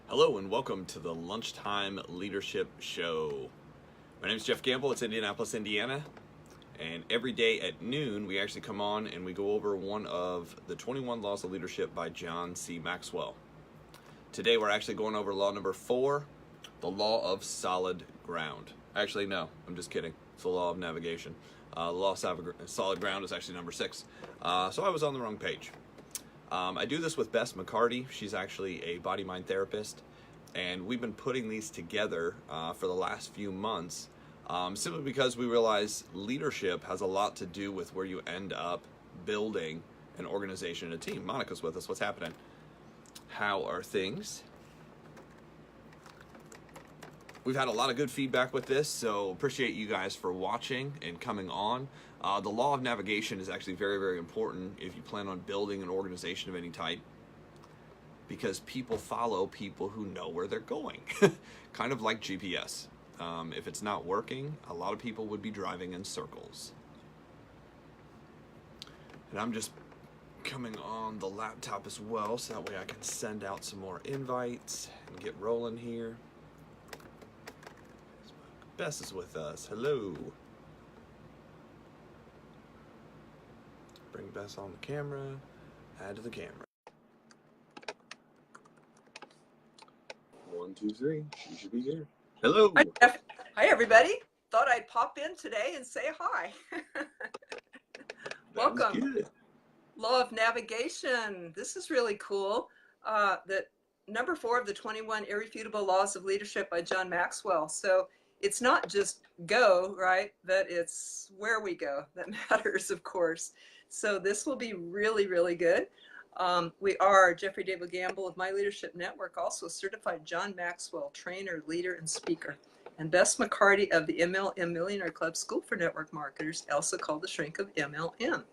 Hello and welcome to the Lunchtime Leadership Show. My name is Jeff Gamble. It's Indianapolis, Indiana. And every day at noon, we actually come on and we go over one of the 21 Laws of Leadership by John C. Maxwell. Today, we're actually going over law number 4, the law of solid ground. Actually, no, I'm just kidding. It's the law of navigation. The law of solid ground is actually number 6. So I was on the wrong page. I do this with Bess McCarty. She's actually a body-mind therapist, and we've been putting these together for the last few months simply because we realize leadership has a lot to do with where you end up building an organization and a team. Monica's with us. What's happening? How are things? We've had a lot of good feedback with this, so appreciate you guys for watching and coming on. The law of navigation is actually very, very important if you plan on building an organization of any type, because people follow people who know where they're going, kind of like GPS. If it's not working, a lot of people would be driving in circles. And I'm just coming on the laptop as well, so that way I can send out some more invites and get rolling here. Bess is with us. Hello. Bring Bess on the camera. Add to the camera. 1, 2, 3. She should be here. Hello. Hi, Jeff. Hi, everybody. Thought I'd pop in today and say hi. Welcome. Good. Law of navigation. This is really cool. That number 4 of the 21 Irrefutable Laws of Leadership by John Maxwell. So it's not just go, right? That it's where we go that matters, of course. So this will be really, really good. We are Jeffrey David Gamble of My Leadership Network, also a certified John Maxwell trainer, leader, and speaker. And Bess McCarty of the MLM Millionaire Club School for Network Marketers, also called the shrink of MLM.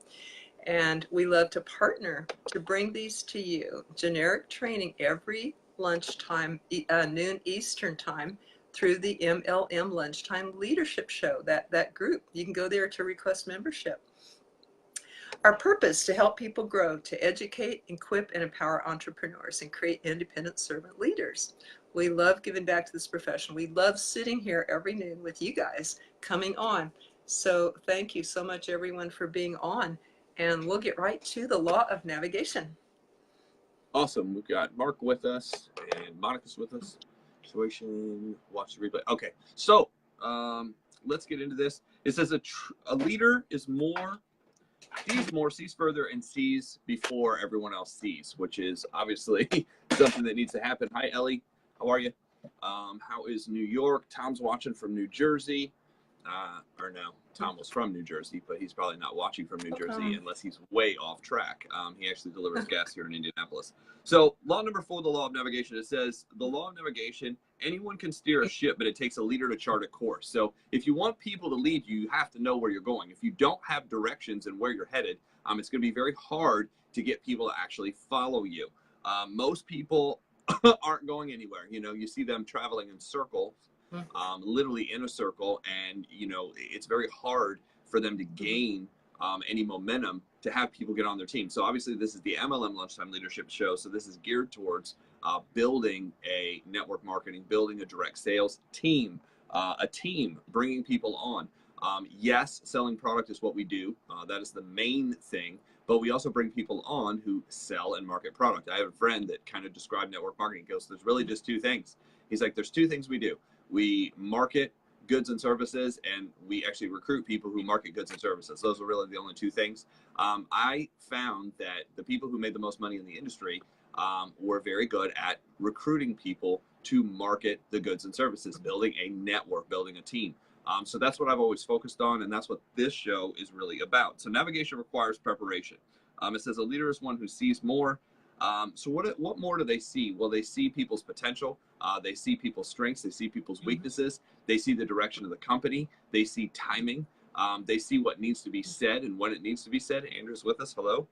And we love to partner to bring these to you. Generic training every lunchtime, noon Eastern time, through the MLM Lunchtime Leadership Show, that group. You can go there to request membership. Our purpose to help people grow, to educate, equip, and empower entrepreneurs and create independent servant leaders. We love giving back to this profession. We love sitting here every noon with you guys coming on. So thank you so much, everyone, for being on. And we'll get right to the law of navigation. Awesome. We've got Mark with us and Monica's with us. Situation, watch the replay. Okay, so let's get into this. It says a leader is sees further, and sees before everyone else sees, which is obviously something that needs to happen. Hi, Ellie. How are you? How is New York? Tom's watching from New Jersey. Or no, Tom was from New Jersey, but he's probably not watching from New Jersey unless he's way off track. He actually delivers gas here in Indianapolis. So law number 4, the law of navigation, it says the law of navigation, anyone can steer a ship, but it takes a leader to chart a course. So if you want people to lead you, you have to know where you're going. If you don't have directions and where you're headed, it's going to be very hard to get people to actually follow you. Most people aren't going anywhere. You know, you see them traveling in circles. Literally in a circle, and it's very hard for them to gain any momentum to have people get on their team. So obviously this is the MLM Lunchtime Leadership Show, so this is geared towards building a network marketing, building a direct sales team, bringing people on. Yes, selling product is what we do. That is the main thing, but we also bring people on who sell and market product. I have a friend that kind of described network marketing. He goes, there's really just 2 things. He's like, there's 2 things we do. We market goods and services, and we actually recruit people who market goods and services. Those are really the only 2 things. I found that the people who made the most money in the industry were very good at recruiting people to market the goods and services, building a network, building a team. So that's what I've always focused on, and that's what this show is really about. So navigation requires preparation. It says a leader is one who sees more. So what more do they see? Well, they see people's potential. They see people's strengths. They see people's weaknesses. They see the direction of the company. They see timing. They see what needs to be said and when it needs to be said. Andrew's with us. Hello.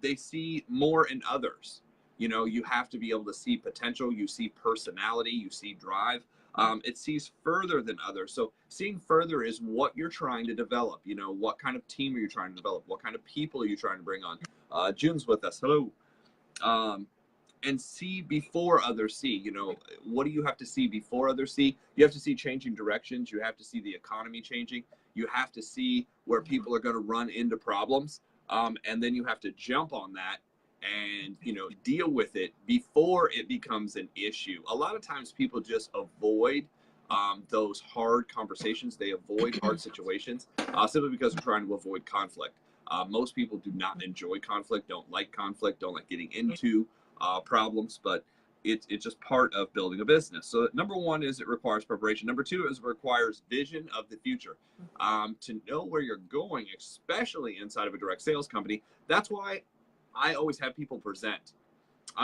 They see more in others. You know, you have to be able to see potential. You see personality. You see drive. It sees further than others. So seeing further is what you're trying to develop. You know, what kind of team are you trying to develop? What kind of people are you trying to bring on? June's with us. Hello. and see before others see. You know, what do you have to see before others see? You have to see changing directions. You have to see the economy changing. You have to see where people are going to run into problems. And then you have to jump on that and, you know, deal with it before it becomes an issue. A lot of times people just avoid those hard conversations. They avoid hard situations simply because they're trying to avoid conflict. Most people do not enjoy conflict, don't like getting into problems, but it's just part of building a business. So number one is it requires preparation. Number two is it requires vision of the future. To know where you're going, especially inside of a direct sales company. That's why I always have people present.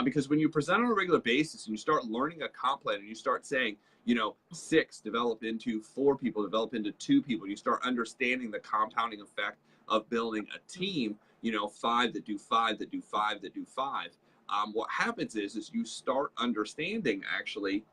Because when you present on a regular basis and you start learning a comp plan and you start saying, you know, 6 develop into 4 people, develop into 2 people, you start understanding the compounding effect of building a team, you know, 5 that do 5 that do 5 that do 5. What happens is you start understanding actually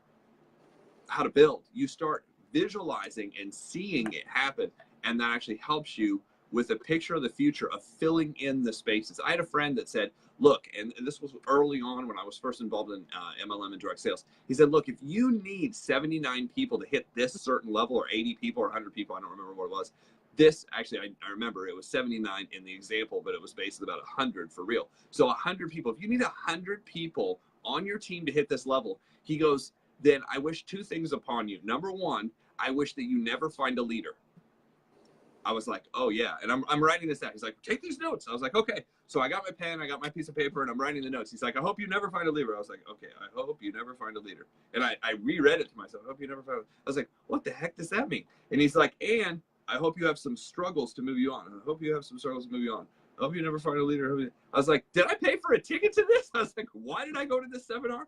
how to build. You start visualizing and seeing it happen, and that actually helps you with a picture of the future of filling in the spaces. I had a friend that said, look, and this was early on when I was first involved in MLM and direct sales. He said, look, if you need 79 people to hit this certain level, or 80 people or 100 people, I don't remember what it was. This, actually, I remember it was 79 in the example, but it was based about 100 for real. So 100 people, if you need 100 people on your team to hit this level, he goes, then I wish 2 things upon you. Number one, I wish that you never find a leader. I was like, oh yeah. And I'm writing this down. He's like, take these notes. I was like, okay. So I got my pen, I got my piece of paper, and I'm writing the notes. He's like, I hope you never find a leader. I was like, okay, I hope you never find a leader. And I reread it to myself. I hope you never find a leader. I was like, what the heck does that mean? And he's like, and I hope you have some struggles to move you on. I hope you have some struggles to move you on. I hope you never find a leader. I was like, did I pay for a ticket to this? I was like, why did I go to this seminar?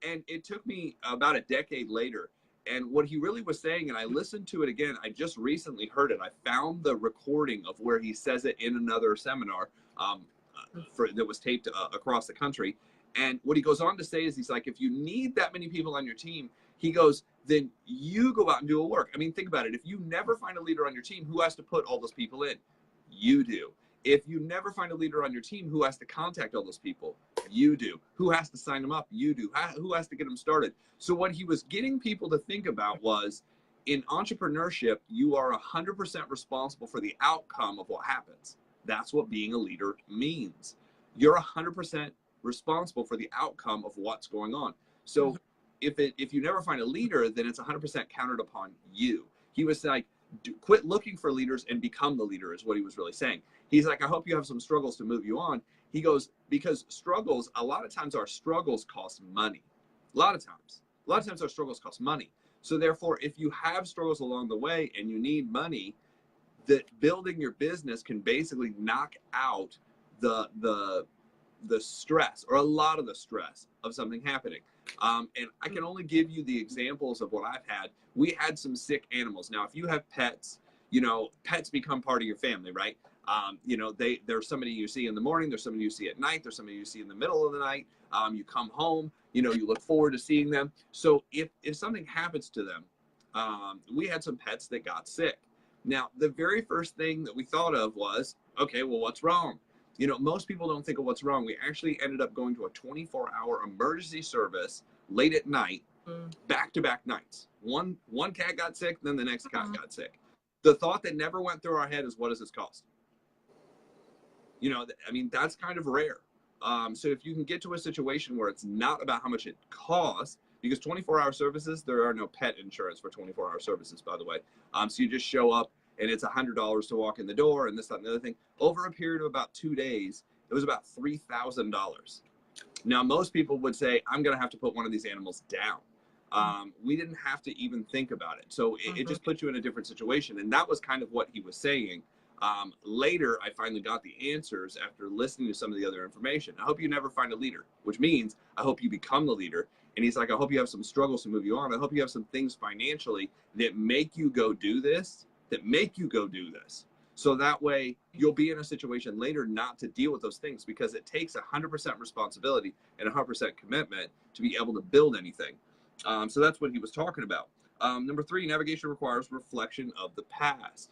And it took me about a decade later. And what he really was saying, and I listened to it again, I just recently heard it. I found the recording of where he says it in another seminar that was taped across the country. And what he goes on to say is, he's like, if you need that many people on your team, he goes, then you go out and do a work. I mean, think about it. If you never find a leader on your team, who has to put all those people in? You do. If you never find a leader on your team, who has to contact all those people? You do. Who has to sign them up? You do. Who has to get them started? So what he was getting people to think about was, in entrepreneurship, you are 100% responsible for the outcome of what happens. That's what being a leader means. You're 100% responsible for the outcome of what's going on. So if you never find a leader, then it's 100% counted upon you. He was like, quit looking for leaders and become the leader, is what he was really saying. He's like, I hope you have some struggles to move you on. He goes, because struggles, a lot of times our struggles cost money. A lot of times our struggles cost money. So therefore, if you have struggles along the way and you need money, that building your business can basically knock out the stress, or a lot of the stress of something happening. And I can only give you the examples of what I've had. We had some sick animals. Now, if you have pets, you know, pets become part of your family, right? You know, there's somebody you see in the morning, there's somebody you see at night, there's somebody you see in the middle of the night. You come home, you know, you look forward to seeing them. So if something happens to them, we had some pets that got sick. Now, the very first thing that we thought of was, okay, well, what's wrong? You know, most people don't think of what's wrong. We actually ended up going to a 24-hour emergency service late at night, back-to-back nights. One cat got sick, then the next cat got sick. The thought that never went through our head is, what does this cost? You know, I mean, that's kind of rare. So if you can get to a situation where it's not about how much it costs, because 24-hour services, there are no pet insurance for 24-hour services, by the way. So you just show up and it's $100 to walk in the door and this, that, and the other thing. Over a period of about 2 days, it was about $3,000. Now, most people would say, I'm going to have to put one of these animals down. We didn't have to even think about it. So it just puts you in a different situation. And that was kind of what he was saying. Later, I finally got the answers after listening to some of the other information. I hope you never find a leader, which means I hope you become the leader. And he's like, I hope you have some struggles to move you on. I hope you have some things financially that make you go do this, So that way you'll be in a situation later not to deal with those things, because it takes 100% responsibility and 100% commitment to be able to build anything. So that's what he was talking about. Number 3, navigation requires reflection of the past.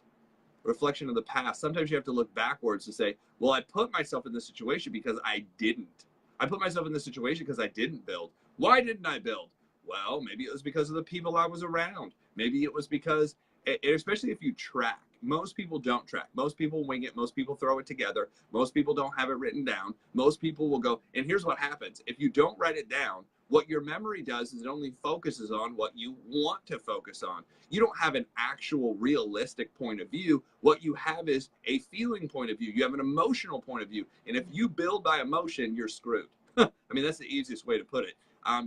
Reflection of the past. Sometimes you have to look backwards to say, well, I put myself in this situation because I didn't. I put myself in this situation because I didn't build. Why didn't I build? Well, maybe it was because of the people I was around. Maybe it was because, especially if you track, most people don't track. Most people wing it. Most people throw it together. Most people don't have it written down. Most people will go, and here's what happens. If you don't write it down, what your memory does is it only focuses on what you want to focus on. You don't have an actual realistic point of view. What you have is a feeling point of view. You have an emotional point of view. And if you build by emotion, you're screwed. I mean, that's the easiest way to put it.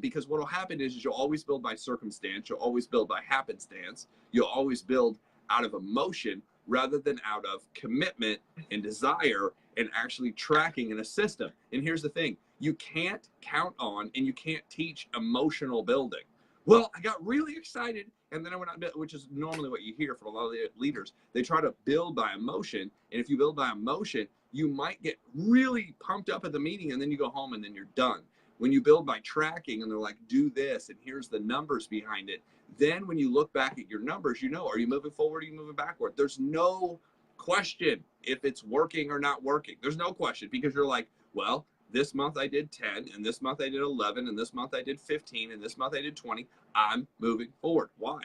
Because what will happen is you'll always build by circumstance. You'll always build by happenstance. You'll always build out of emotion rather than out of commitment and desire and actually tracking in a system. And here's the thing. You can't count on and you can't teach emotional building. Well, I got really excited and then I went out, which is normally what you hear from a lot of the leaders. They try to build by emotion. And if you build by emotion, you might get really pumped up at the meeting and then you go home and then you're done. When you build by tracking and they're like, do this and here's the numbers behind it. Then when you look back at your numbers, you know, are you moving forward? Are you moving backward? There's no question if it's working or not working. There's no question because you're like, well, this month I did 10 and this month I did 11 and this month I did 15 and this month I did 20. I'm moving forward. Why?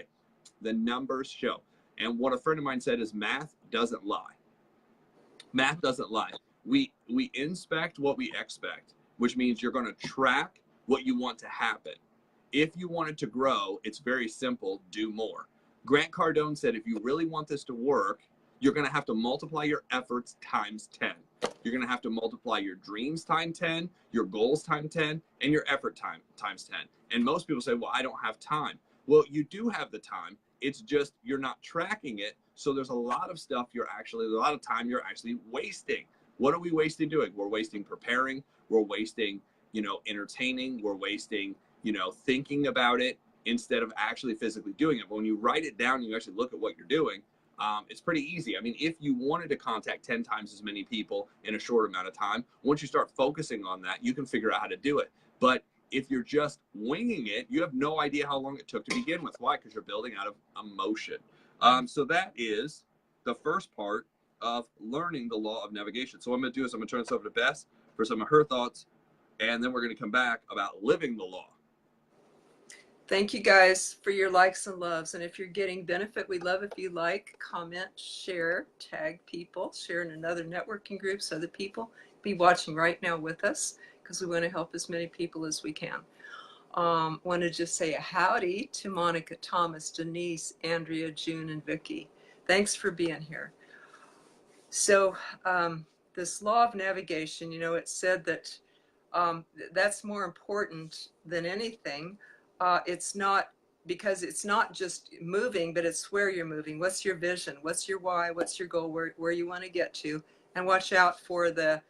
The numbers show. And what a friend of mine said is math doesn't lie. Math doesn't lie. We inspect what we expect, which means you're going to track what you want to happen. If you want it to grow, it's very simple, do more. Grant Cardone said, if you really want this to work, you're going to have to multiply your efforts times 10. You're going to have to multiply your dreams times 10, your goals times 10, and your effort times 10. And most people say, well, I don't have time. Well, you do have the time. It's just you're not tracking it. So there's a lot of stuff there's a lot of time you're actually wasting. What are we wasting doing? We're wasting preparing. We're wasting, entertaining. We're wasting, thinking about it instead of actually physically doing it. But when you write it down and you actually look at what you're doing, it's pretty easy. I mean, if you wanted to contact 10 times as many people in a short amount of time, once you start focusing on that, you can figure out how to do it. But if you're just winging it, you have no idea how long it took to begin with. Why? Because you're building out of emotion. So that is the first part of learning the law of navigation. So what I'm going to do is I'm going to turn this over to Bess for some of her thoughts, and then we're going to come back about living the law. Thank you guys for your likes and loves. And if you're getting benefit, we'd love if you like, comment, share, tag people, share in another networking group so that people be watching right now with us because we want to help as many people as we can. Want to just say a howdy to Monica, Thomas, Denise, Andrea, June, and Vicky. Thanks for being here. So this law of navigation, it said that that's more important than anything. It's not because it's not just moving, but it's where you're moving. What's your vision? What's your why? What's your goal? Where you want to get to? And watch out for the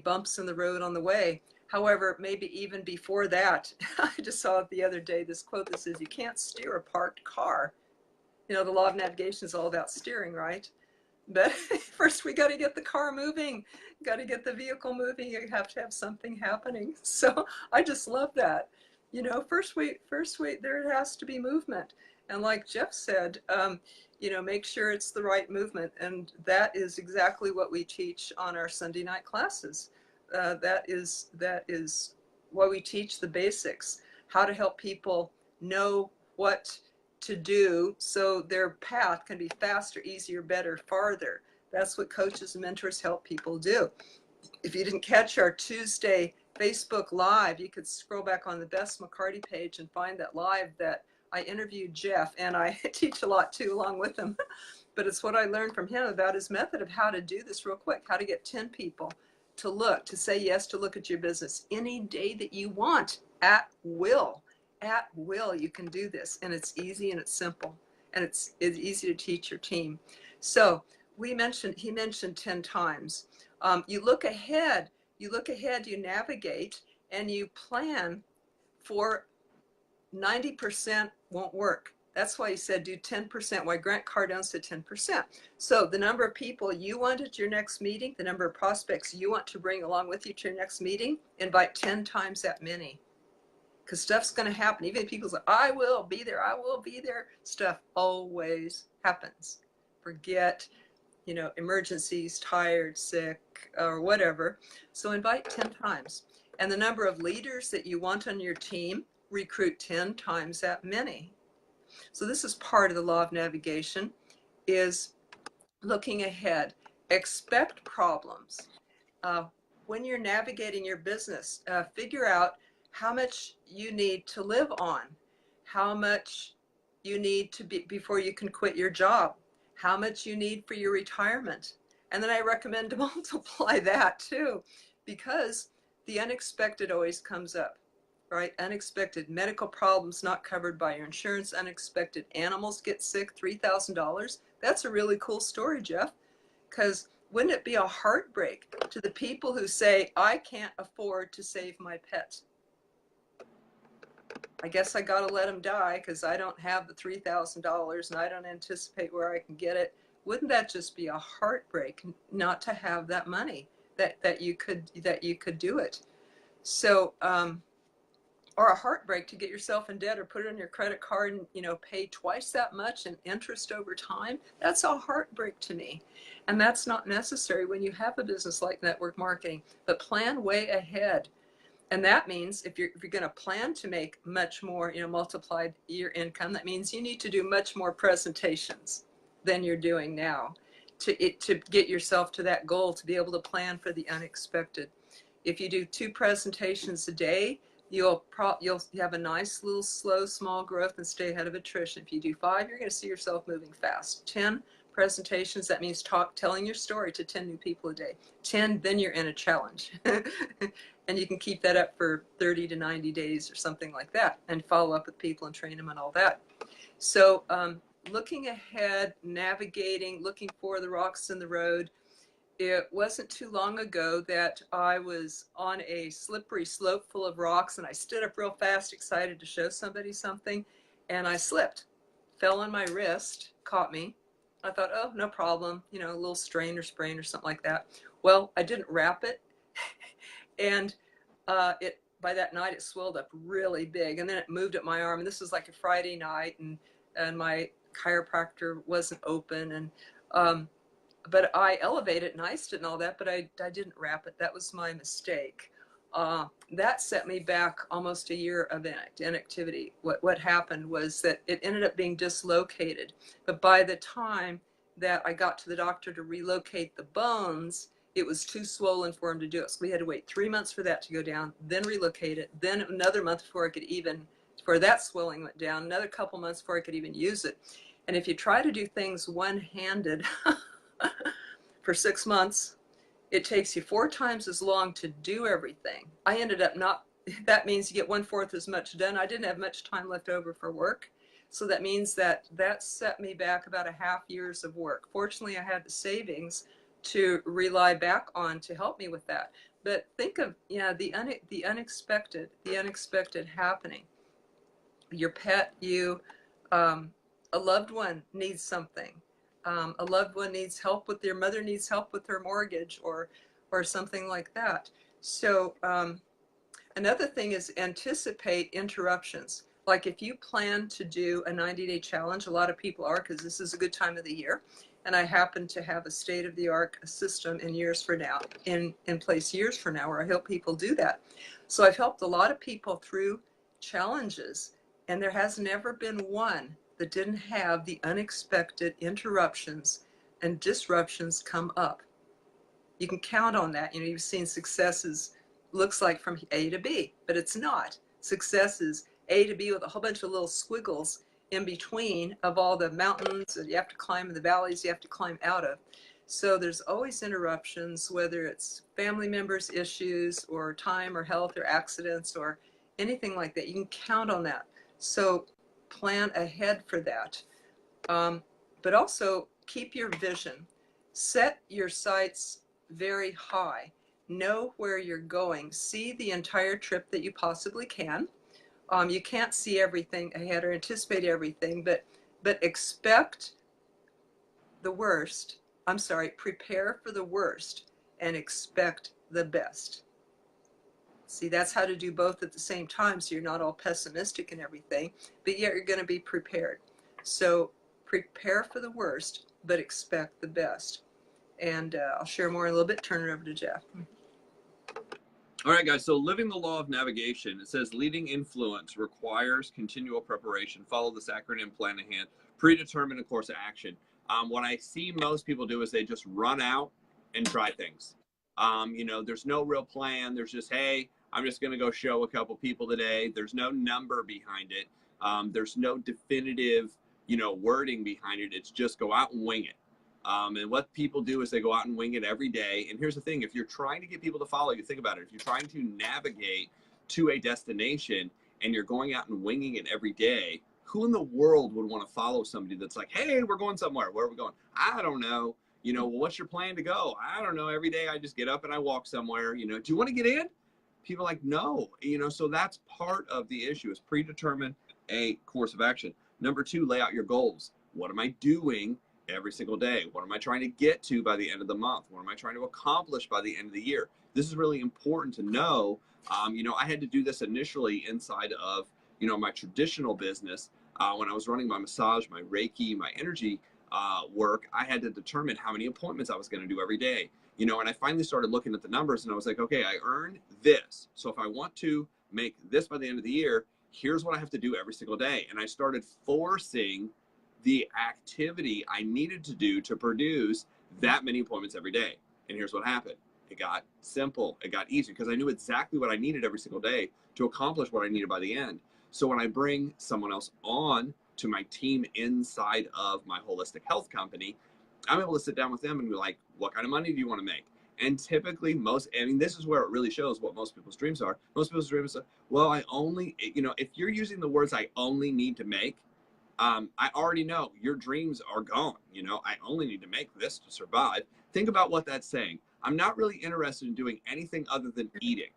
bumps in the road on the way. However, maybe even before that, I just saw it the other day, this quote that says, you can't steer a parked car. The law of navigation is all about steering, right? But first we got to get the car moving, got to get the vehicle moving. You have to have something happening. So I just love that. First there has to be movement. And like Jeff said, make sure it's the right movement. And that is exactly what we teach on our Sunday night classes. That is what we teach, the basics, how to help people know what to do so their path can be faster, easier, better, farther. That's what coaches and mentors help people do. If you didn't catch our Tuesday Facebook Live, you could scroll back on the Bess McCarty page and find that live that I interviewed Jeff, and I teach a lot too along with him. But it's what I learned from him about his method of how to do this real quick, how to get 10 people to say yes, to look at your business any day that you want at will. At will, you can do this, and it's easy and it's simple, and it's easy to teach your team. So he mentioned 10 times. You look ahead, you navigate, and you plan for 90% won't work. That's why he said do 10%, why Grant Cardone said 10%. So the number of people you want at your next meeting, the number of prospects you want to bring along with you to your next meeting, invite 10 times that many. Because stuff's going to happen. Even if people say, I will be there, stuff always happens. Forget, emergencies, tired, sick, or whatever. So invite 10 times. And the number of leaders that you want on your team, recruit 10 times that many. So this is part of the law of navigation, is looking ahead. Expect problems. When you're navigating your business, figure out how much you need to live on, how much you need to be before you can quit your job, how much you need for your retirement. And then I recommend to multiply that too, because the unexpected always comes up, right? Unexpected medical problems not covered by your insurance, unexpected animals get sick, $3,000. That's a really cool story, Jeff, because wouldn't it be a heartbreak to the people who say, I can't afford to save my pet? I guess I got to let them die because I don't have the $3,000 and I don't anticipate where I can get it. Wouldn't that just be a heartbreak not to have that money, that you could do it? So, or a heartbreak to get yourself in debt or put it on your credit card and, you know, pay twice that much in interest over time. That's a heartbreak to me. And that's not necessary when you have a business like network marketing, but plan way ahead. And that means if you're going to plan to make much more, you know, multiplied your income, that means you need to do much more presentations than you're doing now to get yourself to that goal, to be able to plan for the unexpected. If you do 2 presentations a day, you'll have a nice little slow, small growth and stay ahead of attrition. If you do 5, you're going to see yourself moving fast. 10 presentations, that means telling your story to 10 new people a day. 10, then you're in a challenge. And you can keep that up for 30 to 90 days or something like that, and follow up with people and train them and all that. So looking ahead, navigating, looking for the rocks in the road. It wasn't too long ago that I was on a slippery slope full of rocks, and I stood up real fast, excited to show somebody something, and I slipped, fell on my wrist, caught me. I thought, oh, no problem, you know, a little strain or sprain or something like that. Well, I didn't wrap it, and by that night it swelled up really big, and then it moved at my arm. And this was like a Friday night, and my chiropractor wasn't open, and but I elevated and iced it and all that, but I didn't wrap it. That was my mistake. That set me back almost a year of inactivity. What happened was that it ended up being dislocated. But by the time that I got to the doctor to relocate the bones, it was too swollen for him to do it. So we had to wait 3 months for that to go down, then relocate it, then another month before that swelling went down, another couple months before I could even use it. And if you try to do things one-handed, for 6 months, it takes you 4 times as long to do everything. I ended up that means you get 1/4 as much done. I didn't have much time left over for work. So that means that set me back about a half year's of work. Fortunately, I had the savings to rely back on to help me with that. But think of, yeah, the unexpected happening. Your pet, a loved one needs something. A loved one needs help with their mother needs help with her mortgage or something like that. So another thing is anticipate interruptions. Like if you plan to do a 90-day challenge, a lot of people are, because this is a good time of the year. And I happen to have a state-of-the-art system in place years from now, where I help people do that. So I've helped a lot of people through challenges, and there has never been one that didn't have the unexpected interruptions and disruptions come up. You can count on that. You know, you've seen successes looks like from A to B, but it's not. Success is A to B with a whole bunch of little squiggles in between of all the mountains that you have to climb and the valleys you have to climb out of. So there's always interruptions, whether it's family members' issues or time or health or accidents or anything like that. You can count on that. So plan ahead for that. But also keep your vision. Set your sights very high. Know where you're going. See the entire trip that you possibly can. You can't see everything ahead or anticipate everything, but expect the worst. I'm sorry, prepare for the worst and expect the best. See, that's how to do both at the same time, so you're not all pessimistic and everything, but yet you're going to be prepared. So prepare for the worst, but expect the best. And I'll share more in a little bit. Turn it over to Jeff. All right, guys. So living the law of navigation, it says leading influence requires continual preparation. Follow this acronym, plan ahead, predetermine a course of action. What I see most people do is they just run out and try things. You know, there's no real plan. There's just, hey, I'm just going to go show a couple people today. There's no number behind it. There's no definitive, you know, wording behind it. It's just go out and wing it. And what people do is they go out and wing it every day. And here's the thing, if you're trying to get people to follow you, think about it. If you're trying to navigate to a destination and you're going out and winging it every day, who in the world would want to follow somebody that's like, hey, we're going somewhere. Where are we going? I don't know. You know, well, what's your plan to go? I don't know. Every day I just get up and I walk somewhere. You know, do you want to get in? People are like, no. You know, so that's part of the issue is predetermine a course of action. Number two, lay out your goals. What am I doing every single day? What am I trying to get to by the end of the month? What am I trying to accomplish by the end of the year? This is really important to know. You know, I had to do this initially inside of, you know, my traditional business. When I was running my massage, my Reiki, my energy work, I had to determine how many appointments I was going to do every day. You know, and I finally started looking at the numbers and I was like, okay, I earned this. So if I want to make this by the end of the year, here's what I have to do every single day. And I started forcing the activity I needed to do to produce that many appointments every day. And here's what happened. It got simple. It got easy because I knew exactly what I needed every single day to accomplish what I needed by the end. So when I bring someone else on to my team inside of my holistic health company, I'm able to sit down with them and be like, what kind of money do you want to make? And typically I mean, this is where it really shows what most people's dreams are. Most people's dreams are, well, I only, you know, if you're using the words, I only need to make, I already know your dreams are gone. You know, I only need to make this to survive. Think about what that's saying. I'm not really interested in doing anything other than eating.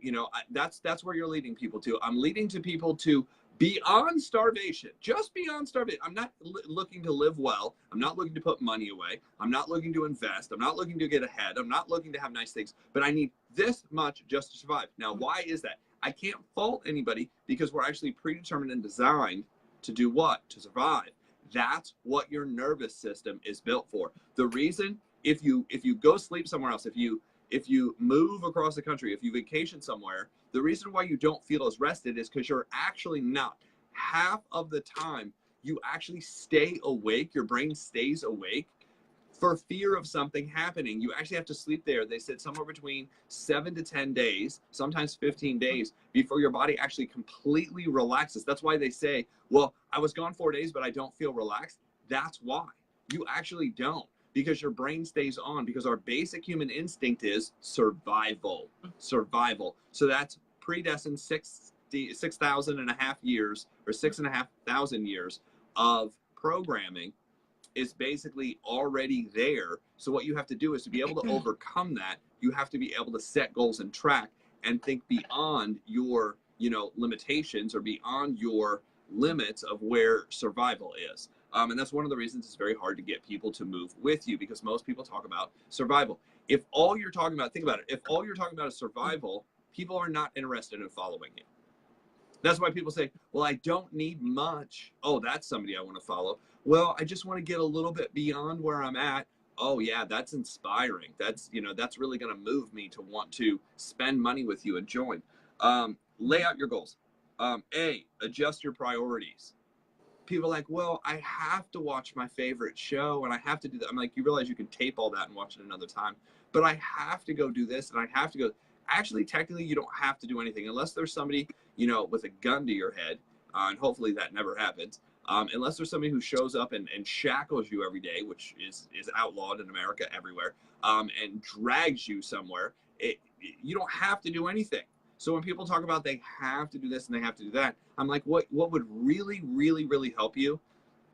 You know, that's where you're leading people to. I'm leading to people to beyond starvation, just beyond starvation. I'm not looking to live well. I'm not looking to put money away. I'm not looking to invest. I'm not looking to get ahead. I'm not looking to have nice things, but I need this much just to survive. Now, why is that? I can't fault anybody because we're actually predetermined and designed to do what? To survive. That's what your nervous system is built for. The reason, if you go sleep somewhere else, if you move across the country, if you vacation somewhere, the reason why you don't feel as rested is because you're actually not. Half of the time, you actually stay awake. Your brain stays awake for fear of something happening. You actually have to sleep there. They said somewhere between 7 to 10 days, sometimes 15 days, before your body actually completely relaxes. That's why they say, well, I was gone 4 days, but I don't feel relaxed. That's why. You actually don't, because your brain stays on, because our basic human instinct is survival. Survival. So that's predestined 6,000 and a half years or 6,500 years of programming is basically already there. So what you have to do is to be able to overcome that, you have to be able to set goals and track and think beyond your, you know, limitations or beyond your limits of where survival is. And that's one of the reasons it's very hard to get people to move with you, because most people talk about survival. If all you're talking about, think about it, if all you're talking about is survival, people are not interested in following you. That's why people say, well, I don't need much. Oh, that's somebody I want to follow. Well, I just want to get a little bit beyond where I'm at. Oh yeah, that's inspiring. That's, you know, that's really going to move me to want to spend money with you and join. Lay out your goals. Adjust your priorities. People are like, well, I have to watch my favorite show and I have to do that. I'm like, you realize you can tape all that and watch it another time, but I have to go do this and I have to go. Actually, technically, you don't have to do anything unless there's somebody, you know, with a gun to your head, and hopefully that never happens. Unless there's somebody who shows up and shackles you every day, which is outlawed in America everywhere, and drags you somewhere, you don't have to do anything. So when people talk about they have to do this and they have to do that, I'm like, what would really, really, really help you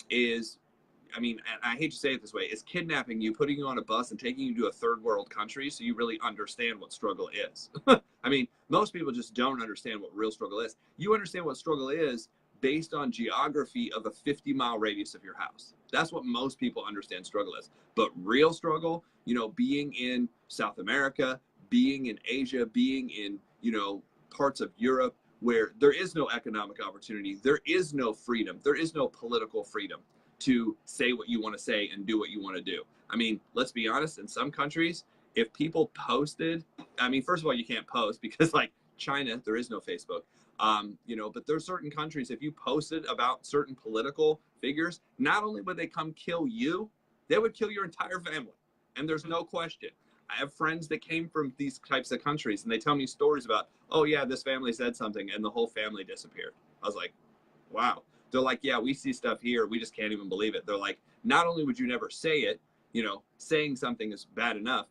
is, I mean, and I hate to say it this way, is kidnapping you, putting you on a bus and taking you to a third world country so you really understand what struggle is. I mean, most people just don't understand what real struggle is. You understand what struggle is based on geography of a 50-mile radius of your house. That's what most people understand struggle is. But real struggle, you know, being in South America, being in Asia, being in, you know, parts of Europe where there is no economic opportunity, there is no freedom, there is no political freedom to say what you want to say and do what you want to do. I mean, let's be honest, in some countries, if people posted, I mean, first of all, you can't post because like China, there is no Facebook. You know, but there's certain countries, if you posted about certain political figures, not only would they come kill you, they would kill your entire family. And there's no question. I have friends that came from these types of countries and they tell me stories about, oh yeah, this family said something and the whole family disappeared. I was like, wow. They're like, yeah, we see stuff here. We just can't even believe it. They're like, not only would you never say it, you know, saying something is bad enough,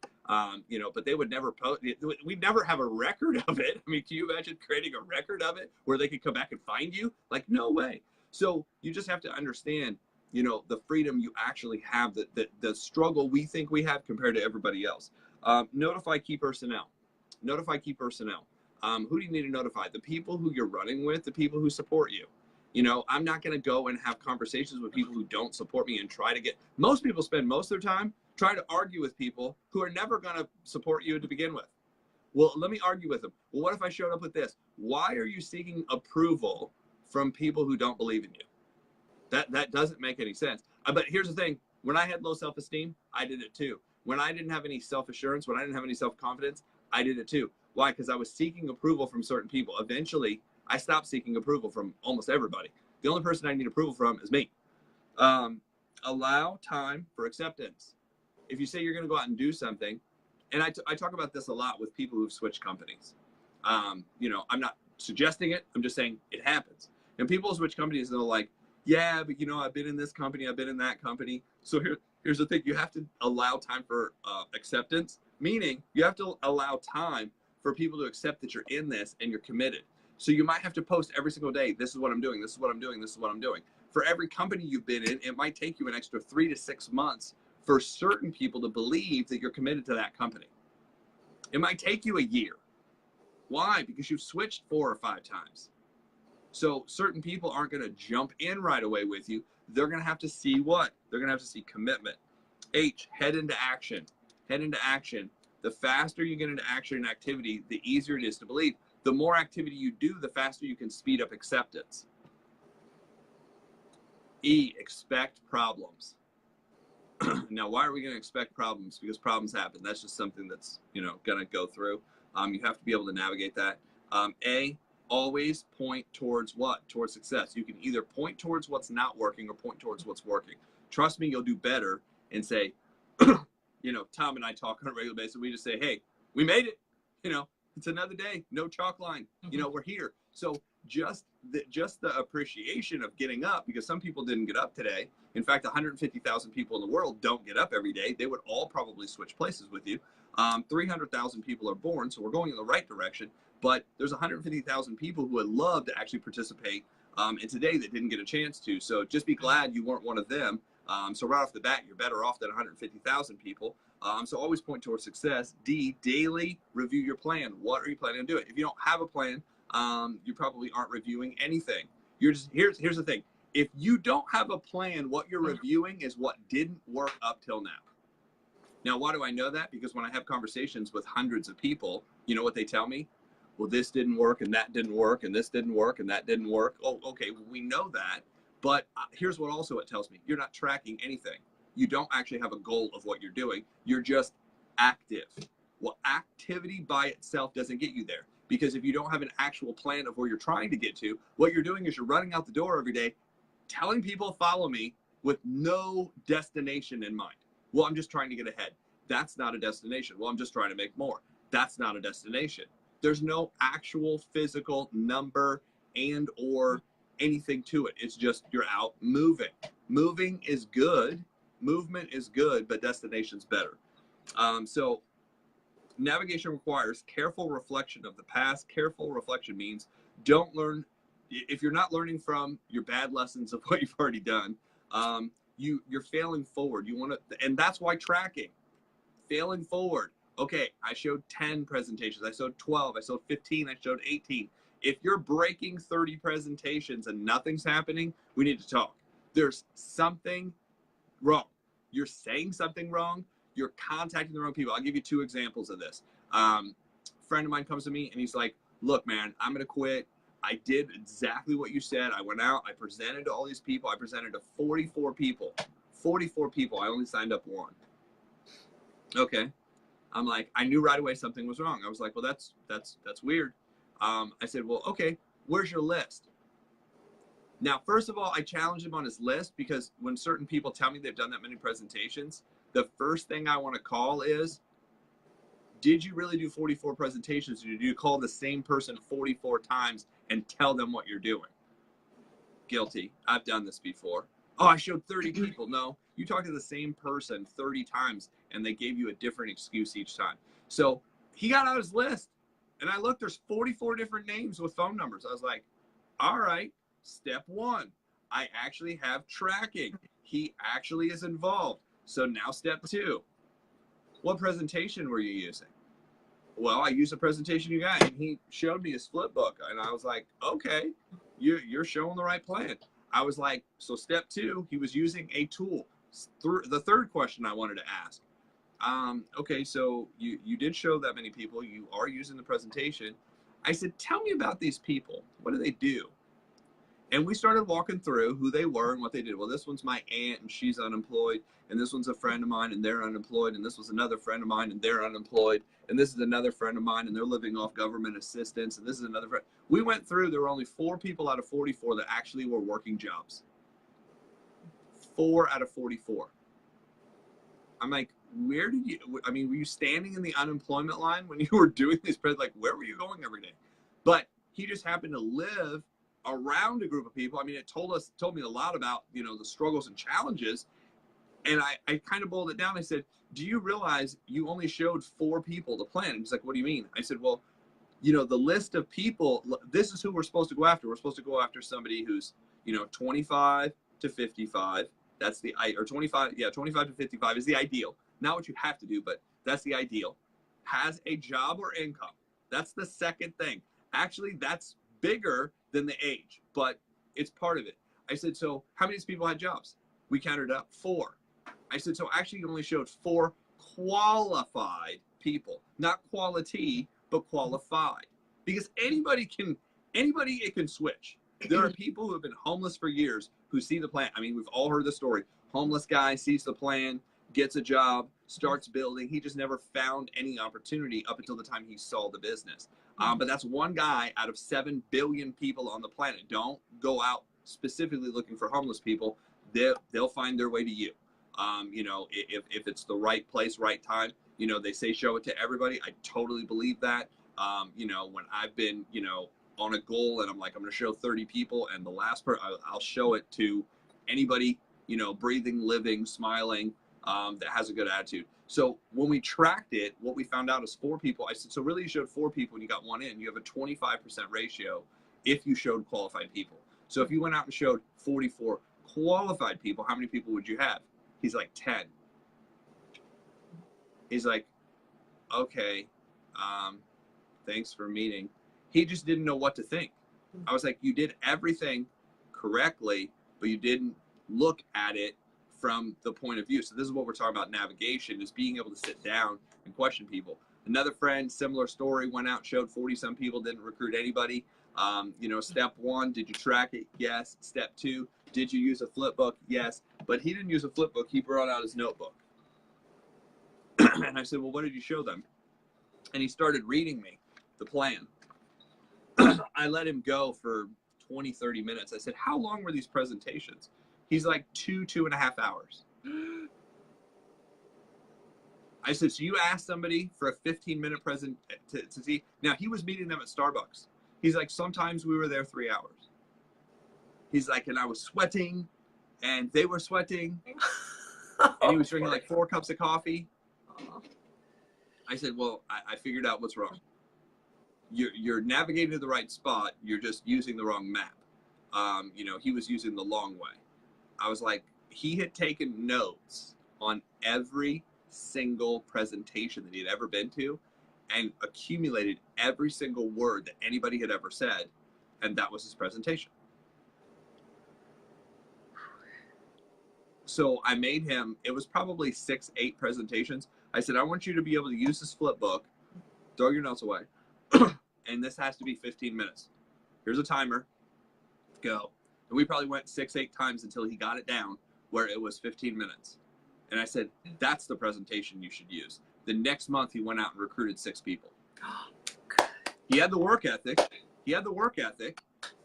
you know, but they would never post. We'd never have a record of it. I mean, can you imagine creating a record of it where they could come back and find you? Like, no way. So you just have to understand, you know, the freedom you actually have, the struggle we think we have compared to everybody else. Notify key personnel. Notify key personnel. Who do you need to notify? The people who you're running with, the people who support you. You know, I'm not going to go and have conversations with people who don't support me and try to get, most people spend most of their time trying to argue with people who are never going to support you to begin with. Well, let me argue with them. Well, what if I showed up with this? Why are you seeking approval from people who don't believe in you? That doesn't make any sense. But here's the thing. When I had low self-esteem, I did it too. When I didn't have any self-assurance, when I didn't have any self-confidence, I did it too. Why? Because I was seeking approval from certain people. Eventually, I stopped seeking approval from almost everybody. The only person I need approval from is me. Allow time for acceptance. If you say you're going to go out and do something, and I talk about this a lot with people who've switched companies. You know, I'm not suggesting it. I'm just saying it happens. And people switch companies and they're like, yeah, but you know, I've been in this company, I've been in that company. So here's the thing. You have to allow time for acceptance, meaning you have to allow time for people to accept that you're in this and you're committed. So you might have to post every single day, this is what I'm doing, this is what I'm doing, this is what I'm doing. For every company you've been in, it might take you an extra 3 to 6 months for certain people to believe that you're committed to that company. It might take you a year. Why? Because you've switched 4 or 5 times. So certain people aren't going to jump in right away with you. They're going to have to see what? They're going to have to see commitment. H, head into action. Head into action. The faster you get into action and activity, the easier it is to believe. The more activity you do, the faster you can speed up acceptance. E, expect problems. Now, why are we going to expect problems? Because problems happen. That's just something that's, you know, going to go through. You have to be able to navigate that. A, always point towards what? Towards success. You can either point towards what's not working or point towards what's working. Trust me, you'll do better and say, you know, Tom and I talk on a regular basis. We just say, hey, we made it. You know, it's another day, no chalk line. You know, we're here. So just the appreciation of getting up, because some people didn't get up today. In fact, 150,000 people in the world don't get up every day. They would all probably switch places with you. 300,000 people are born, so we're going in the right direction. But there's 150,000 people who would love to actually participate in today that didn't get a chance to. So just be glad you weren't one of them. So right off the bat, you're better off than 150,000 people. So always point towards success. D, daily review your plan. What are you planning on doing? If you don't have a plan, you probably aren't reviewing anything. You're just, here's the thing. If you don't have a plan, what you're reviewing is what didn't work up till now. Now, why do I know that? Because when I have conversations with hundreds of people, you know what they tell me? Well, this didn't work and that didn't work and this didn't work and that didn't work. Oh, okay, well, we know that. But here's what also it tells me. You're not tracking anything. You don't actually have a goal of what you're doing. You're just active. Well, activity by itself doesn't get you there. Because if you don't have an actual plan of where you're trying to get to, what you're doing is you're running out the door every day, telling people follow me with no destination in mind. Well, I'm just trying to get ahead. That's not a destination. Well, I'm just trying to make more. That's not a destination. There's no actual physical number and or anything to it. It's just you're out moving. Moving is good. Movement is good, but destination's better. So navigation requires careful reflection of the past. Careful reflection means don't learn. If you're not learning from your bad lessons of what you've already done, you're failing forward. You want to, and that's why tracking, failing forward. Okay, I showed 10 presentations. I showed 12. I showed 15. I showed 18. If you're breaking 30 presentations and nothing's happening, we need to talk. There's something wrong. You're saying something wrong. You're contacting the wrong people. I'll give you 2 examples of this. A friend of mine comes to me and he's like, look, man, I'm going to quit. I did exactly what you said. I went out. I presented to all these people. I presented to 44 people. 44 people. I only signed up 1. Okay. I'm like, I knew right away something was wrong. I was like, well, that's weird. I said, well, okay, where's your list? Now, first of all, I challenged him on his list because when certain people tell me they've done that many presentations, the first thing I want to call is, did you really do 44 presentations? Or did you call the same person 44 times and tell them what you're doing? Guilty. I've done this before. Oh, I showed 30 people. No, you talked to the same person 30 times and they gave you a different excuse each time. So he got out his list and I looked, there's 44 different names with phone numbers. I was like, all right, step one, I actually have tracking. He actually is involved. So now step two, what presentation were you using? Well, I used a presentation you got, and he showed me his flip book, and I was like, okay, you're showing the right plan. I was like, so step two, he was using a tool. The third question I wanted to ask, okay, so you did show that many people, you are using the presentation. I said, tell me about these people. What do they do? And we started walking through who they were and what they did. Well, this one's my aunt and she's unemployed. And this one's a friend of mine and they're unemployed. And this was another friend of mine and they're unemployed. And this is another friend of mine and they're living off government assistance. And this is another friend. We went through, there were only 4 people out of 44 that actually were working jobs. 4 out of 44. I'm like, where did you, I mean, were you standing in the unemployment line when you were doing this? Like, where were you going every day? But he just happened to live around a group of people. I mean, it told me a lot about, you know, the struggles and challenges. And I kind of boiled it down. I said, do you realize you only showed 4 people the plan? And he's like, what do you mean? I said, well, you know, the list of people, this is who we're supposed to go after. We're supposed to go after somebody who's, you know, 25 to 55. That's the, or 25, yeah, 25 to 55 is the ideal. Not what you have to do, but that's the ideal. Has a job or income. That's the second thing. Actually, that's bigger than the age, but it's part of it. I said, so how many people had jobs? We counted up 4. I said, so actually you only showed 4 qualified people, not quality, but qualified. Because anybody it can switch. There are people who have been homeless for years who see the plan. I mean, we've all heard the story. Homeless guy sees the plan, gets a job, starts building. He just never found any opportunity up until the time he saw the business. But that's one guy out of 7 billion people on the planet. Don't go out specifically looking for homeless people. They'll find their way to you. You know, if it's the right place, right time, you know, they say show it to everybody. I totally believe that. You know, when I've been, you know, on a goal and I'm like, I'm going to show 30 people and the last part, I'll show it to anybody, you know, breathing, living, smiling, that has a good attitude. So when we tracked it, what we found out is 4 people. I said, so really you showed 4 people and you got 1 in. You have a 25% ratio if you showed qualified people. So if you went out and showed 44 qualified people, how many people would you have? He's like 10. He's like, okay, thanks for meeting. He just didn't know what to think. I was like, you did everything correctly, but you didn't look at it from the point of view. So this is what we're talking about, navigation, is being able to sit down and question people. Another friend, similar story, went out, showed 40 some people, didn't recruit anybody. You know, step 1, did you track it? Yes. Step 2, did you use a flip book? Yes. But he didn't use a flip book. He brought out his notebook. And I said, well, what did you show them? And he started reading me the plan. I let him go for 20, 30 minutes. I said, how long were these presentations? He's like 2.5 hours. I said, so you asked somebody for a 15-minute present to see. Now, he was meeting them at Starbucks. He's like, sometimes we were there 3 hours. He's like, and I was sweating and they were sweating. And he was drinking like 4 cups of coffee. I said, well, I figured out what's wrong. You're navigating to the right spot. You're just using the wrong map. You know, he was using the long way. I was like, he had taken notes on every single presentation that he had ever been to and accumulated every single word that anybody had ever said. And that was his presentation. So I made him, it was probably 6, 8 presentations. I said, I want you to be able to use this flip book, throw your notes away, and this has to be 15 minutes. Here's a timer, go. And we probably went 6, 8 times until he got it down where it was 15 minutes. And I said, that's the presentation you should use. The next month, he went out and recruited 6 people. He had the work ethic. He had the work ethic.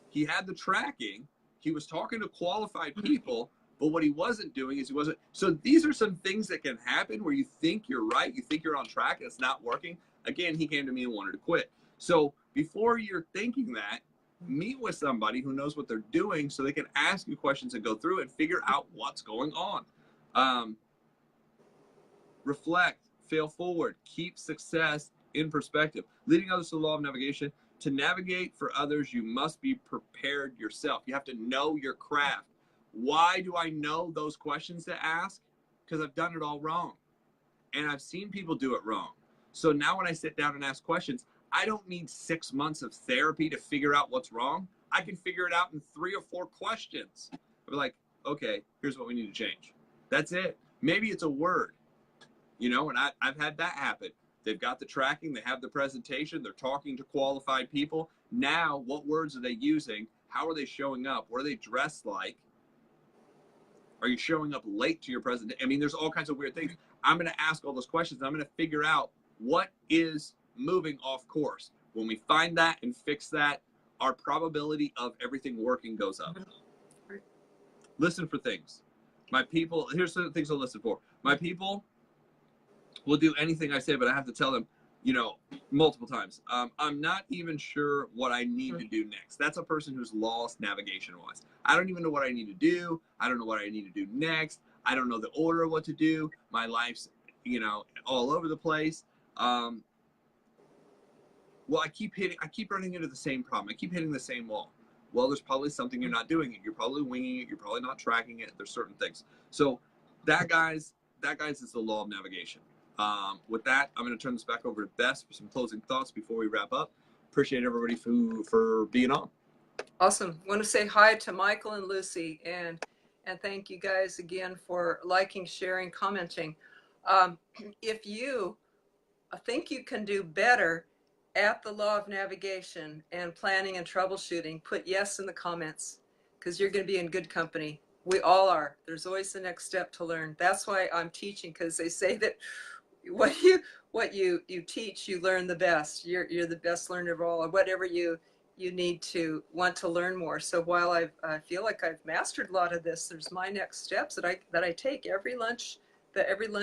He had the tracking. He was talking to qualified people. But what he wasn't doing is he wasn't. So these are some things that can happen where you think you're right. You think you're on track and it's not working. Again, he came to me and wanted to quit. So before you're thinking that, meet with somebody who knows what they're doing so they can ask you questions and go through it and figure out what's going on. Reflect, fail forward, keep success in perspective. Leading others to the law of navigation. To navigate for others, you must be prepared yourself. You have to know your craft. Why do I know those questions to ask? Because I've done it all wrong. And I've seen people do it wrong. So now when I sit down and ask questions, I don't need 6 months of therapy to figure out what's wrong. I can figure it out in 3 or 4 questions. I'm like, okay, here's what we need to change. That's it. Maybe it's a word, you know, and I've had that happen. They've got the tracking, they have the presentation, they're talking to qualified people. Now, what words are they using? How are they showing up? What are they dressed like? Are you showing up late to your presentation? I mean, there's all kinds of weird things. I'm going to ask all those questions. And I'm going to figure out what is moving off course. When we find that and fix that, our probability of everything working goes up. Right. Listen for things. My people, here's the things I'll listen for. My people will do anything I say, but I have to tell them, you know, multiple times. I'm not even sure what I need to do next. That's a person who's lost navigation-wise. I don't even know what I need to do. I don't know what I need to do next. I don't know the order of what to do. My life's, you know, all over the place. Well, I keep running into the same problem. I keep hitting the same wall. Well, there's probably something you're not doing. You're probably winging it. You're probably not tracking it. There's certain things. So that, guys, is the law of navigation. With that, I'm going to turn this back over to Bess for some closing thoughts before we wrap up. Appreciate everybody for being on. Awesome. Want to say hi to Michael and Lucy, and thank you guys again for liking, sharing, commenting. If you think you can do better at the law of navigation and planning and troubleshooting, put yes in the comments, because you're going to be in good company. We all are. There's always the next step to learn. That's why I'm teaching, because they say that what you teach, you learn the best. You're the best learner of all, or whatever you need to want to learn more. So while I feel like I've mastered a lot of this, there's my next steps that I take every lunch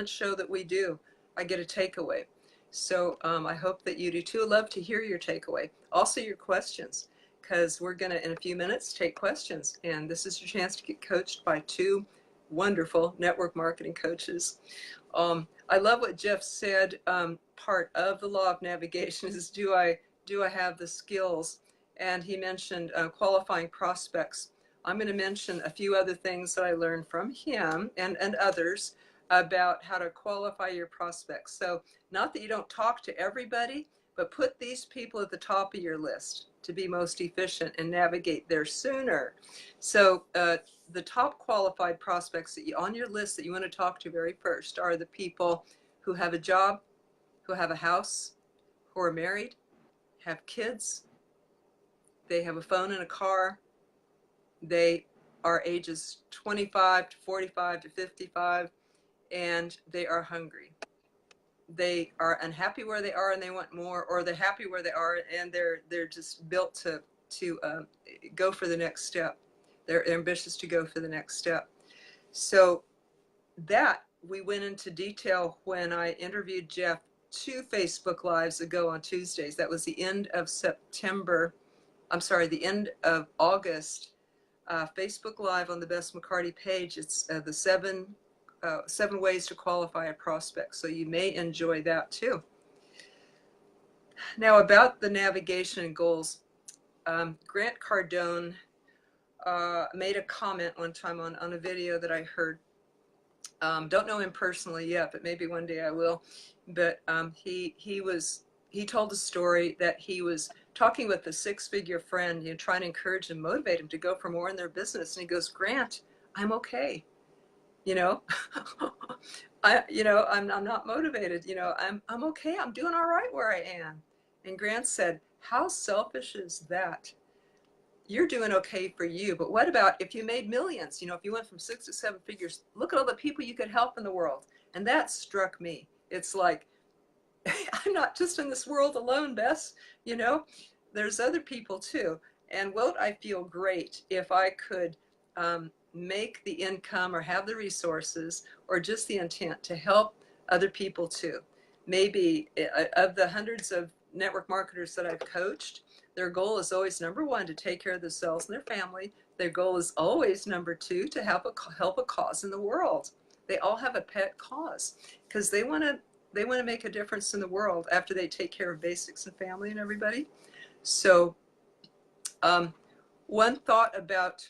show that we do. I get a takeaway. So I hope that you do too. I'd love to hear your takeaway. Also your questions, because we're going to, in a few minutes, take questions. And this is your chance to get coached by 2 wonderful network marketing coaches. I love what Jeff said. Part of the law of navigation is, do I have the skills? And he mentioned qualifying prospects. I'm going to mention a few other things that I learned from him and others about how to qualify your prospects. So not that you don't talk to everybody, but put these people at the top of your list to be most efficient and navigate there sooner. So the top qualified prospects that on your list that you want to talk to very first are the people who have a job, who have a house, who are married, have kids, they have a phone and a car, they are ages 25 to 45 to 55, and they are hungry. They are unhappy where they are and they want more, or they're happy where they are and they're just built to go for the next step. They're ambitious to go for the next step. So that we went into detail when I interviewed Jeff 2 Facebook Lives ago on Tuesdays. That was the end of September. I'm sorry, the end of August. Facebook Live on the Bess McCarty page. It's the 7 ways to qualify a prospect. So you may enjoy that too. Now about the navigation and goals. Grant Cardone made a comment one time on a video that I heard. Don't know him personally yet, but maybe one day I will. But he told a story that he was talking with a 6-figure friend, you know, trying to encourage and motivate him to go for more in their business. And he goes, Grant, I'm okay. You know, I'm not motivated. You know, I'm okay. I'm doing all right where I am. And Grant said, how selfish is that? You're doing okay for you, but what about if you made millions? You know, if you went from 6 to 7 figures, look at all the people you could help in the world. And that struck me. It's like, I'm not just in this world alone, Bess. You know, there's other people too. And won't I feel great if I could make the income or have the resources or just the intent to help other people too? Maybe of the hundreds of network marketers that I've coached, their goal is always number one, to take care of themselves and their family. Their goal is always number two, to help a cause in the world. They all have a pet cause because they want to make a difference in the world after they take care of basics and family and everybody. So one thought about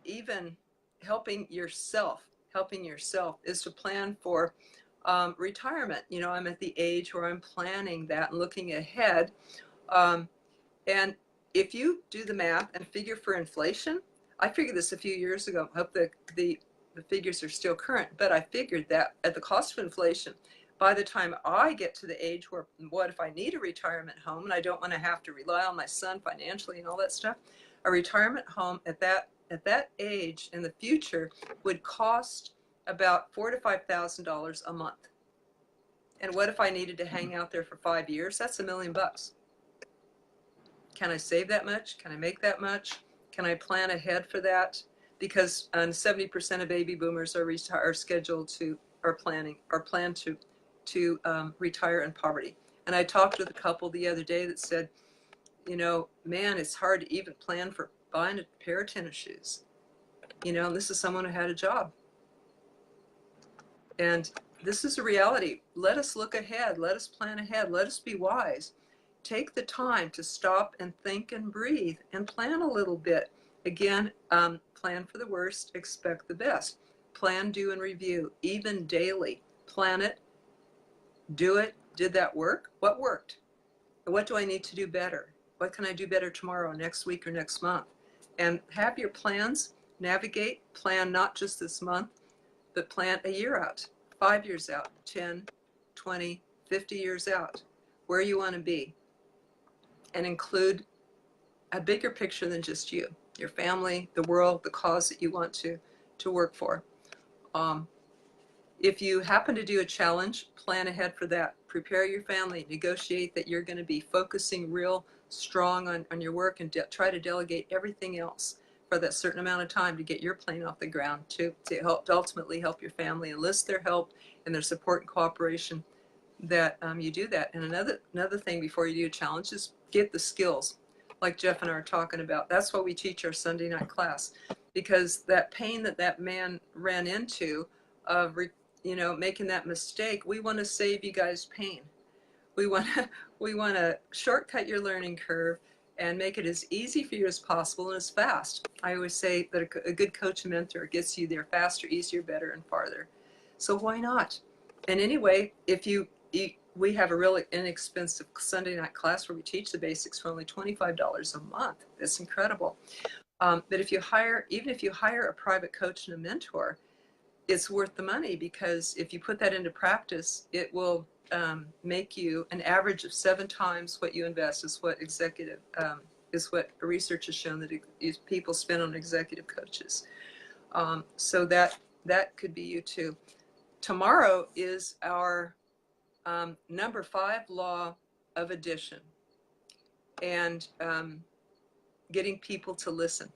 even helping yourself is to plan for retirement. You know, I'm at the age where I'm planning that and looking ahead. And if you do the math and figure for inflation, I figured this a few years ago. I hope the figures are still current, but I figured that at the cost of inflation, by the time I get to the age where, what if I need a retirement home and I don't want to have to rely on my son financially and all that stuff, a retirement home at that age in the future would cost about $4,000 to $5,000 a month. And what if I needed to hang out there for 5 years? That's $1 million. Can I save that much? Can I make that much? Can I plan ahead for that? Because 70% of baby boomers are scheduled to, plan to retire in poverty. And I talked with a couple the other day that said, you know, man, it's hard to even plan for buying a pair of tennis shoes. You know, and this is someone who had a job. And this is a reality. Let us look ahead. Let us plan ahead. Let us be wise. Take the time to stop and think and breathe and plan a little bit. Again, plan for the worst, expect the best. Plan, do, and review, even daily. Plan it, do it. Did that work? What worked? What do I need to do better? What can I do better tomorrow, next week, or next month? And have your plans, navigate, plan not just this month, but plan a year out, 5 years out, 10, 20, 50 years out, where you want to be. And include a bigger picture than just you, your family, the world, the cause that you want to work for. If you happen to do a challenge, plan ahead for that. Prepare your family, negotiate that you're going to be focusing real strong on your work, and try to delegate everything else for that certain amount of time to get your plane off the ground, to ultimately help your family, enlist their help and their support and cooperation, that you do that. And another thing before you do a challenge is get the skills, like Jeff and I are talking about. That's why we teach our Sunday night class, because that pain that man ran into of making that mistake, we want to save you guys pain. We want to shortcut your learning curve and make it as easy for you as possible and as fast. I always say that a good coach and mentor gets you there faster, easier, better, and farther. So why not? And anyway, we have a really inexpensive Sunday night class where we teach the basics for only $25 a month. That's incredible. But even if you hire a private coach and a mentor, it's worth the money, because if you put that into practice, it will make you an average of 7 times what you invest, is what research has shown that people spend on executive coaches. So that could be you too. Tomorrow is our number 5 law of addition, and getting people to listen.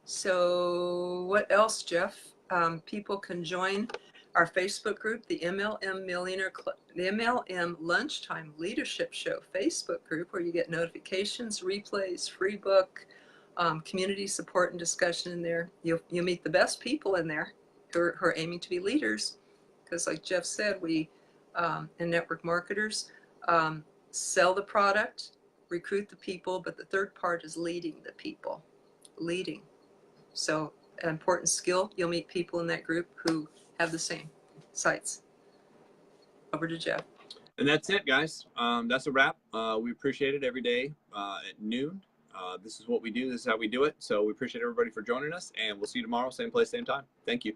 So what else, Jeff? People can join our Facebook group, the MLM Millionaire, the MLM Lunchtime Leadership Show Facebook group, where you get notifications, replays, free book, community support and discussion in there. You'll meet the best people in there who are aiming to be leaders, because like Jeff said, we and network marketers sell the product, recruit the people, but the third part is leading the people. Leading. So an important skill. You'll meet people in that group who have the same sights. Over to Jeff. And that's it, guys. That's a wrap. We appreciate it every day at noon. This is what we do. This is how we do it. So we appreciate everybody for joining us, and we'll see you tomorrow, same place, same time. Thank you.